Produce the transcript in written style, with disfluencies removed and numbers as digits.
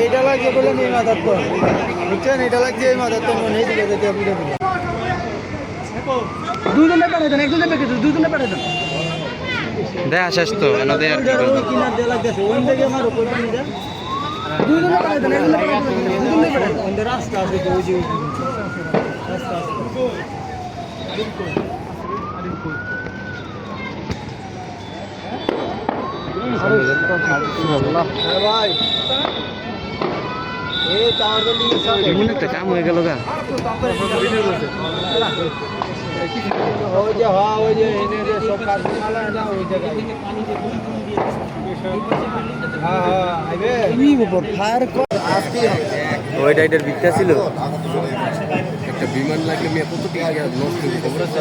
এইটা লাগে বলে নিয়ে মাথার তো বুঝছেন, এটা লাগছে এই মাথার তো মনে দিকে যেতে বুঝে বুঝে দুজনে পাঠাই দেন, একজনে পেকে দুজনে পাঠাই দেন। দেখা শেষ তো এনাদের আর কি করব। কিনার দিয়ে লাগতেছে ওই দিকে আমার উপর পানি দেন, দুজনে পাঠাই দেন, একজনে পাঠাই দেন, দুজনে পাঠাই দেন। ওই রাস্তা আছে তো ওই যে রাস্তা আছে ভাই এই টাওয়ার বিল্ডিং এর সামনে এমন একটা কাম হয়ে গেল গা। ওই যে হ্যাঁ ওই যে এনে যে সব কারখানা না ওই জায়গায় হ্যাঁ হ্যাঁ আইবে এই উপর ফায়ার আসতে হবে। ওই ডাইটার ভিক্ষা ছিল একটা বিমান লাগলে আমি কত টাকা নষ্ট খবর আছে।